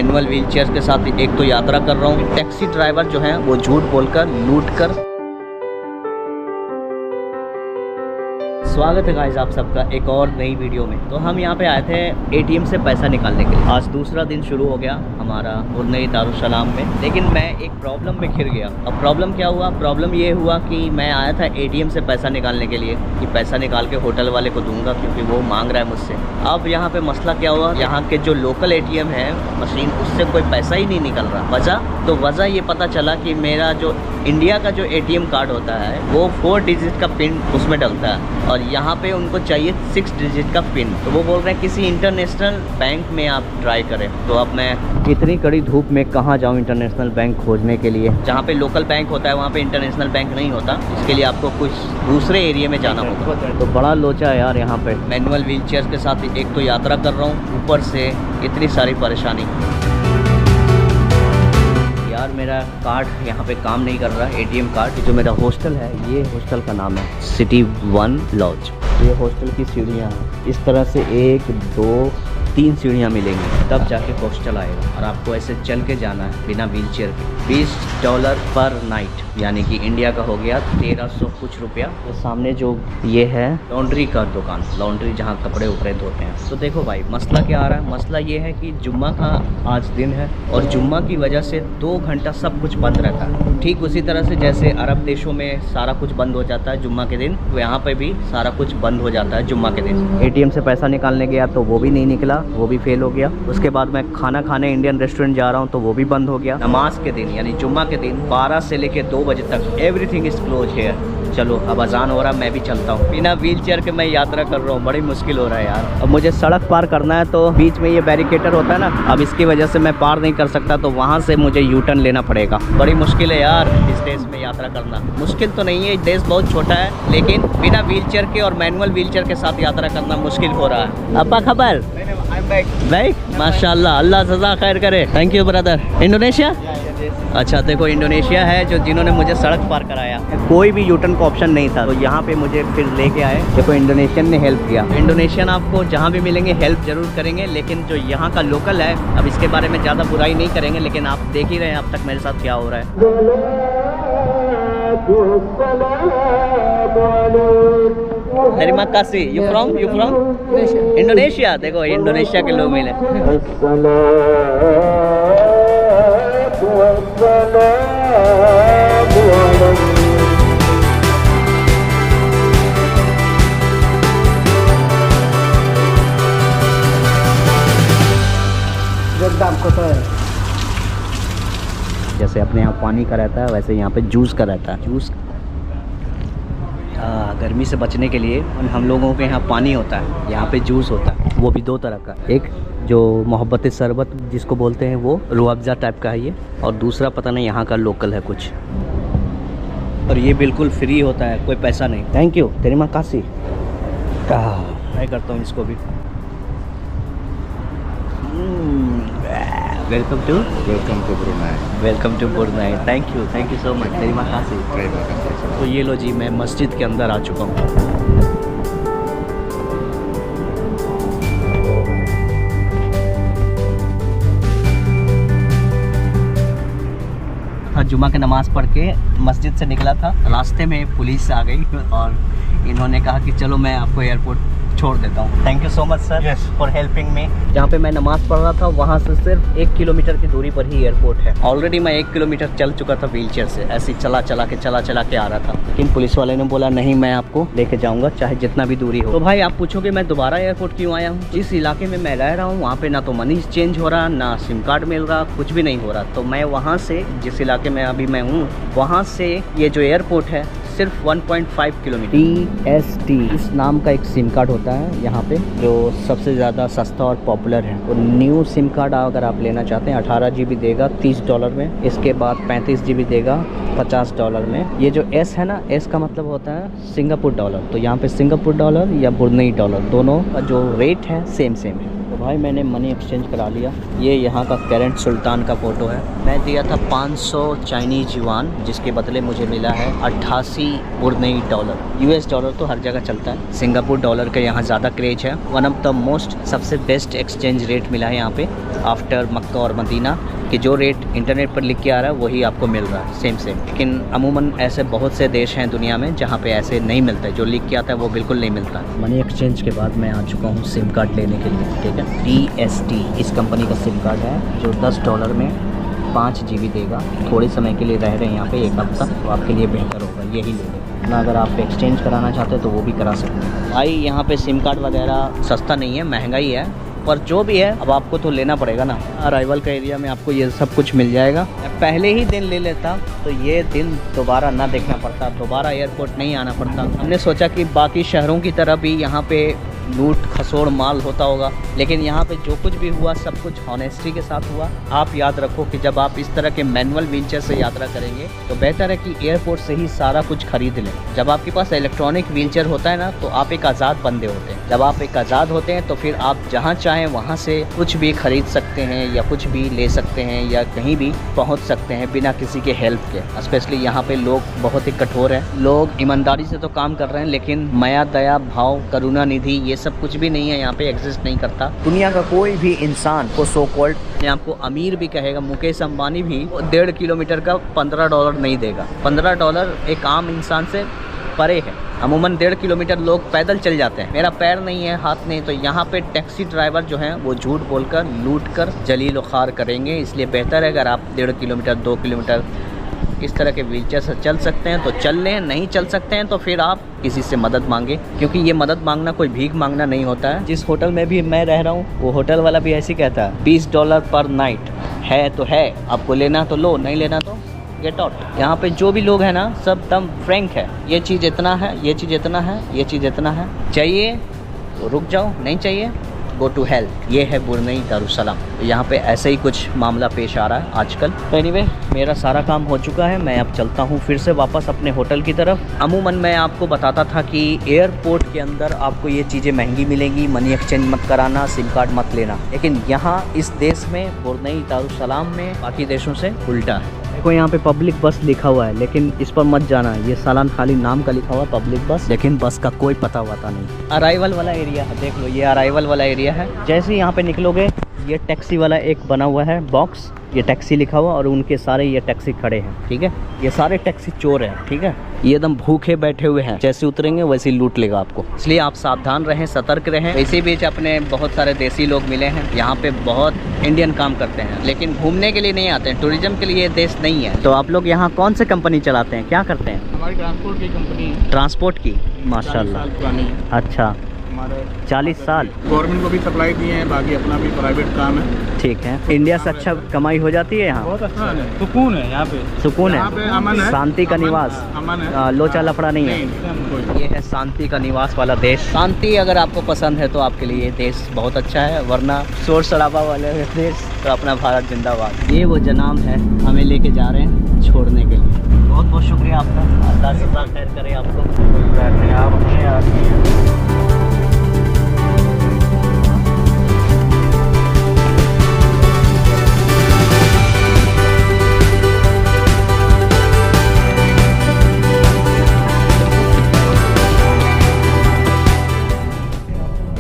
Manual wheelchair के साथ एक तो यात्रा कर रहा हूँ। टैक्सी ड्राइवर जो है वो झूठ बोलकर लूट कर। स्वागत है गाइस आप सबका एक और नई वीडियो में। तो हम यहाँ पे आए थे एटीएम से पैसा निकालने के लिए। आज दूसरा दिन शुरू हो गया हमारा बुरनई दारुसलाम में, लेकिन मैं एक प्रॉब्लम में घिर गया। अब प्रॉब्लम क्या हुआ? प्रॉब्लम ये हुआ कि मैं आया था एटीएम से पैसा निकालने के लिए कि पैसा निकाल के होटल वाले को दूंगा क्योंकि वो मांग रहा है मुझसे। अब यहाँ पे मसला क्या हुआ, यहाँ के जो लोकल एटीएम है मशीन, उससे कोई पैसा ही नहीं निकल रहा। वजह ये पता चला कि मेरा जो इंडिया का जो एटीएम कार्ड होता है वो 4 डिजिट का पिन उसमें डलता है और यहाँ पे उनको चाहिए 6 डिजिट का पिन। तो वो बोल रहे हैं किसी इंटरनेशनल बैंक में आप ट्राई करें। तो अब मैं इतनी कड़ी धूप में कहाँ जाऊँ इंटरनेशनल बैंक खोजने के लिए? जहाँ पे लोकल बैंक होता है वहाँ पे इंटरनेशनल बैंक नहीं होता, इसके लिए आपको कुछ दूसरे एरिया में जाना होगा। तो बड़ा लोचा है यार यहाँ पे। मैनुअल व्हीलचेयर के साथ एक तो यात्रा कर रहा हूँ, ऊपर से इतनी सारी परेशानी। यार मेरा कार्ड यहाँ पे काम नहीं कर रहा, एटीएम कार्ड। जो मेरा हॉस्टल है, ये हॉस्टल का नाम है सिटी 1 लॉज। ये हॉस्टल की सीढ़ियाँ हैं, इस तरह से 1 2 3 सीढ़ियाँ मिलेंगी, तब जाके हॉस्टल आएगा। और आपको ऐसे चल के जाना है बिना व्हीलचेयर के। $20 पर नाइट, यानी कि इंडिया का हो गया 1300 कुछ रुपया। तो सामने जो ये है लॉन्ड्री का दुकान, लॉन्ड्री जहाँ कपड़े उपड़े धोते हैं। तो देखो भाई मसला क्या आ रहा है। मसला ये है कि जुम्मा का आज दिन है और जुम्मा की वजह से 2 घंटा सब कुछ बंद रहता है। ठीक उसी तरह से जैसे अरब देशों में सारा कुछ बंद हो जाता है जुम्मा के दिन, तो यहाँ पे भी सारा कुछ बंद हो जाता है जुम्मा के दिन। एटीएम से पैसा निकालने गया तो वो भी नहीं निकला, वो भी फेल हो गया। उसके बाद मैं खाना खाने इंडियन रेस्टोरेंट जा रहा हूँ तो वो भी बंद हो गया। नमाज के दिन यानी जुम्मा के दिन 12 से लेके 2 बजे तक एवरीथिंग इज क्लोज हियर। चलो अब अजान हो रहा, मैं भी चलता हूँ। बिना व्हीलचेयर के मैं यात्रा कर रहा हूँ, बड़ी मुश्किल हो रहा है यार। अब मुझे सड़क पार करना है तो बीच में ये बैरिकेटर होता है ना, अब इसकी वजह से मैं पार नहीं कर सकता, तो वहाँ से मुझे यू टर्न लेना पड़ेगा। बड़ी मुश्किल है यार इस देश में यात्रा करना। मुश्किल तो नहीं है, देश बहुत छोटा है, लेकिन बिना व्हीलचेयर के और मैनुअल व्हीलचेयर के साथ यात्रा करना मुश्किल हो रहा है। अब्बा खबर बैक माशाल्लाह, अल्लाह सजा खैर करे। Thank you brother. इंडोनेशिया? अच्छा देखो इंडोनेशिया है जो जिन्होंने मुझे सड़क पार कराया। कोई भी यूटर्न का ऑप्शन नहीं था, तो यहाँ पे मुझे फिर लेके आए। देखो इंडोनेशियन ने हेल्प किया। इंडोनेशियन आपको जहाँ भी मिलेंगे हेल्प जरूर करेंगे, लेकिन जो यहाँ का लोकल है, अब इसके बारे में ज़्यादा बुराई नहीं करेंगे, लेकिन आप देख ही रहे हैं अब तक मेरे साथ क्या हो रहा है। Terima kasih. You from? Indonesia. देखो इंडोनेशिया के लोग मिले। जैसे अपने यहाँ पानी का रहता है वैसे यहाँ पे जूस का रहता है। जूस गर्मी से बचने के लिए हम लोगों के यहाँ पानी होता है, यहाँ पे जूस होता है, वो भी 2 तरह का। एक जो मोहब्बत शरबत जिसको बोलते हैं वो रूह अफ़ज़ा टाइप का है ये, और दूसरा पता नहीं यहाँ का लोकल है कुछ। और ये बिल्कुल फ्री होता है, कोई पैसा नहीं। Thank you. तेरी काशी मैं करता हूँ इसको भी। Welcome to Brunei. Thank you so much. तेरी काशी। तो ये लो जी, मैं मस्जिद के अंदर आ चुका हूँ। जुम्मा की नमाज़ पढ़ के मस्जिद से निकला था, रास्ते में पुलिस आ गई और इन्होंने कहा कि चलो मैं आपको एयरपोर्ट छोड़ देता हूँ। Thank you so much sir for helping me. जहाँ पे मैं नमाज़ पढ़ रहा था वहाँ से सिर्फ 1 किलोमीटर की दूरी पर ही एयरपोर्ट है। ऑलरेडी मैं 1 किलोमीटर चल चुका था व्हीलचेयर से, ऐसे चला चला के आ रहा था, लेकिन पुलिस वाले ने बोला नहीं मैं आपको लेके जाऊँगा चाहे जितना भी दूरी हो। तो भाई आप पूछोगे मैं दोबारा एयरपोर्ट क्यों आया हूँ? जिस इलाके में मैं रह रहा हूँ वहाँ पे ना तो मनी चेंज हो रहा, ना सिम कार्ड मिल रहा, कुछ भी नहीं हो रहा। तो मैं वहाँ से, जिस इलाके में अभी मैं हूँ, वहाँ से ये जो एयरपोर्ट है सिर्फ 1.5 किलोमीटर। DST इस नाम का एक सिम कार्ड होता है यहाँ पे, जो सबसे ज़्यादा सस्ता और पॉपुलर है। और न्यू सिम कार्ड अगर आप लेना चाहते हैं 18 GB देगा $30 में, इसके बाद 35 GB देगा $50 में। ये जो S है ना, S का मतलब होता है सिंगापुर डॉलर। तो यहाँ पे सिंगापुर डॉलर या बुरनई डॉलर दोनों का जो रेट है सेम है। तो भाई मैंने मनी एक्सचेंज करा लिया। ये यहाँ का करंट सुल्तान का फ़ोटो है। मैं दिया था 500 चाइनीज युआन, जिसके बदले मुझे मिला है 88 बुरनई डॉलर। यूएस डॉलर तो हर जगह चलता है, सिंगापुर डॉलर का यहाँ ज़्यादा क्रेज है। वन ऑफ द मोस्ट सबसे बेस्ट एक्सचेंज रेट मिला है यहाँ पे आफ्टर मक्का और मदीना, कि जो रेट इंटरनेट पर लिख के आ रहा है वही आपको मिल रहा है सेम। लेकिन अमूमन ऐसे बहुत से देश हैं दुनिया में जहाँ पे ऐसे नहीं मिलता है, जो लिख के आता है वो बिल्कुल नहीं मिलता। मनी एक्सचेंज के बाद मैं आ चुका हूँ सिम कार्ड लेने के लिए, ठीक है। DST इस कंपनी का सिम कार्ड है जो $10 में 5 GB देगा। थोड़े समय के लिए रह रहे हैं यहाँ पे, 1 हफ्ता, तो आपके लिए बेहतर होगा यही ले लें। ना अगर आप एक्सचेंज कराना चाहते हैं तो वो भी करा सकते हैं। भाई यहाँ पे सिम कार्ड वगैरह सस्ता नहीं है, महंगा ही है, पर जो भी है अब आपको तो लेना पड़ेगा ना। अराइवल का एरिया में आपको ये सब कुछ मिल जाएगा। पहले ही दिन ले लेता तो ये दिन दोबारा ना देखना पड़ता, दोबारा एयरपोर्ट नहीं आना पड़ता। हमने सोचा कि बाकी शहरों की तरह भी यहाँ पे लूट खसोड़ माल होता होगा, लेकिन यहाँ पे जो कुछ भी हुआ सब कुछ हॉनेस्टी के साथ हुआ। आप याद रखो कि जब आप इस तरह के मैनुअल व्हीलचेयर से यात्रा करेंगे तो बेहतर है कि एयरपोर्ट से ही सारा कुछ खरीद लें। जब आपके पास इलेक्ट्रॉनिक व्हीलचेयर होता है ना, तो आप एक आज़ाद बंदे होते हैं। जब आप एक आज़ाद होते हैं तो फिर आप जहाँ चाहें वहाँ से कुछ भी खरीद सकते हैं या कुछ भी ले सकते हैं या कहीं भी पहुँच सकते हैं बिना किसी के हेल्प के। स्पेशली यहाँ पे लोग बहुत ही कठोर हैं, लोग ईमानदारी से तो काम कर रहे हैं, लेकिन माया दया भाव करुणा निधि ये सब कुछ भी नहीं है, यहाँ पे एग्जिस्ट नहीं करता। दुनिया का कोई भी इंसान को सो कॉल्ड अपने आपको अमीर भी कहेगा, मुकेश अंबानी भी 1.5 किलोमीटर का $15 नहीं देगा। $15 एक आम इंसान से परे है। अमूमन 1.5 किलोमीटर लोग पैदल चल जाते हैं। मेरा पैर नहीं है, हाथ नहीं, तो यहाँ पे टैक्सी ड्राइवर जो हैं वो झूठ बोलकर लूट कर जलील व ख़ार करेंगे। इसलिए बेहतर है अगर आप 1.5 किलोमीटर 2 किलोमीटर इस तरह के व्हीलचेयर से चल सकते हैं तो चल लें, नहीं चल सकते हैं तो फिर आप किसी से मदद मांगे, क्योंकि ये मदद मांगना कोई भीख मांगना नहीं होता है। जिस होटल में भी मैं रह रहा हूँ वो होटल वाला भी ऐसे कहता है $20 पर नाइट है तो है, आपको लेना तो लो, नहीं लेना तो गेट आउट। यहाँ पे जो भी लोग हैं ना सब दम फ्रैंक है, ये चीज़ इतना है, ये चीज़ इतना है, ये चीज़ इतना है, चाहिए तो रुक जाओ, नहीं चाहिए गो टू हेल। ये है बुरनई दारुसलाम। तो यहाँ पे ऐसे ही कुछ मामला पेश आ रहा है आजकल। तो एनीवे मेरा सारा काम हो चुका है, मैं अब चलता हूँ फिर से वापस अपने होटल की तरफ। अमूमन मैं आपको बताता था कि एयरपोर्ट के अंदर आपको ये चीज़ें महंगी मिलेंगी, मनी एक्सचेंज मत कराना, सिम कार्ड मत लेना, लेकिन यहाँ इस देश में बुरनई दारुसलाम में बाकी देशों से उल्टा है। देखो यहाँ पे पब्लिक बस लिखा हुआ है, लेकिन इस पर मत जाना, ये सालान खाली नाम का लिखा हुआ है पब्लिक बस, लेकिन बस का कोई पता वता नहीं। अराइवल वाला एरिया है, देख लो ये अराइवल वाला एरिया है। जैसे ही यहाँ पे निकलोगे ये टैक्सी वाला एक बना हुआ है बॉक्स, ये टैक्सी लिखा हुआ और उनके सारे ये टैक्सी खड़े हैं, ठीक है। ये सारे टैक्सी चोर हैं, ठीक है। ये एकदम भूखे बैठे हुए हैं, जैसे उतरेंगे वैसे ही लूट लेगा आपको, इसलिए आप सावधान रहें, सतर्क रहें। इसी बीच अपने बहुत सारे देसी लोग मिले हैं, यहाँ पे बहुत इंडियन काम करते हैं, लेकिन घूमने के लिए नहीं आते हैं, टूरिज्म के लिए देश नहीं है। तो आप लोग यहाँ कौन से कंपनी चलाते हैं, क्या करते हैं? हमारी ट्रांसपोर्ट की कंपनी। ट्रांसपोर्ट की, माशाल्लाह। अच्छा, 40 साल। गवर्नमेंट को भी सप्लाई दिए हैं, बाकी अपना भी प्राइवेट काम है। ठीक है। इंडिया से अच्छा कमाई हो जाती है यहाँ? बहुत अच्छा है, सुकून है यहाँ पे, सुकून यहाँ पे अमन है, शांति का निवास, अमन है, लोचा लफड़ा नहीं है। ये है शांति का निवास वाला देश। शांति अगर आपको पसंद है तो आपके लिए ये देश बहुत अच्छा है, वरना शोर शराबा वाले देश तो अपना भारत जिंदाबाद। ये वो जनाब है हमें लेके जा रहे हैं छोड़ने के लिए। बहुत बहुत शुक्रिया आपका, अल्लाह सदा खैर करे आपको। आप अपने आदमी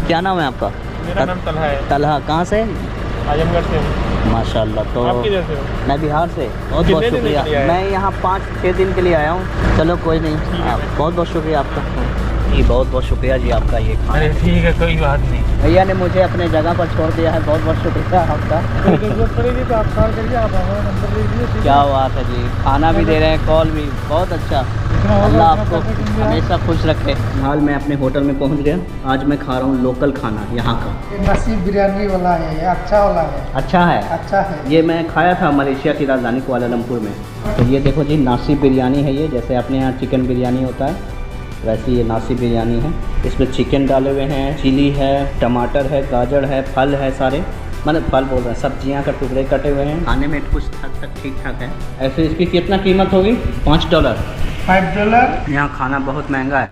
क्या नाम है आपका? मेरा नाम तलहा है। तलहा, कहाँ से? आजमगढ़ से हूँ। माशाल्लाह। तो आप किधर से हो? मैं बिहार से। बहुत बहुत शुक्रिया। मैं यहाँ 5-6 दिन के लिए आया हूँ। चलो कोई नहीं, बहुत बहुत शुक्रिया आपका जी, बहुत बहुत शुक्रिया जी आपका। ये अरे ठीक है, कोई बात नहीं। भैया ने मुझे अपने जगह पर छोड़ दिया है, बहुत बहुत शुक्रिया आपका। जरूरत पड़ेगी तो आप कॉल करिए, आप हमारा नंबर ले लीजिए। क्या बात है जी, खाना भी दे रहे हैं, कॉल भी, बहुत अच्छा। अल्लाह आपको हमेशा खुश रखे। हाल मैं अपने होटल में पहुंच गया। आज मैं खा रहा हूं लोकल खाना यहाँ का। ये नसीब बिरयानी वाला है, ये अच्छा वाला है। अच्छा है? अच्छा है। ये मैं खाया था मलेशिया की राजधानी कुआलालंपुर में। तो ये देखो जी, नासी बिरयानी है ये, जैसे अपने यहाँ चिकन बिरयानी होता है वैसे ये नासी बिरयानी है। इसमें चिकन डाले हुए हैं, चिली है, टमाटर है, गाजर है, फल है, सारे मतलब फल बोल रहे हैं, सब्जियां का टुकड़े कटे हुए हैं। खाने में कुछ हद तक ठीक ठाक है। ऐसे इसकी कितना कीमत होगी? $5। $5। यहाँ खाना बहुत महंगा है।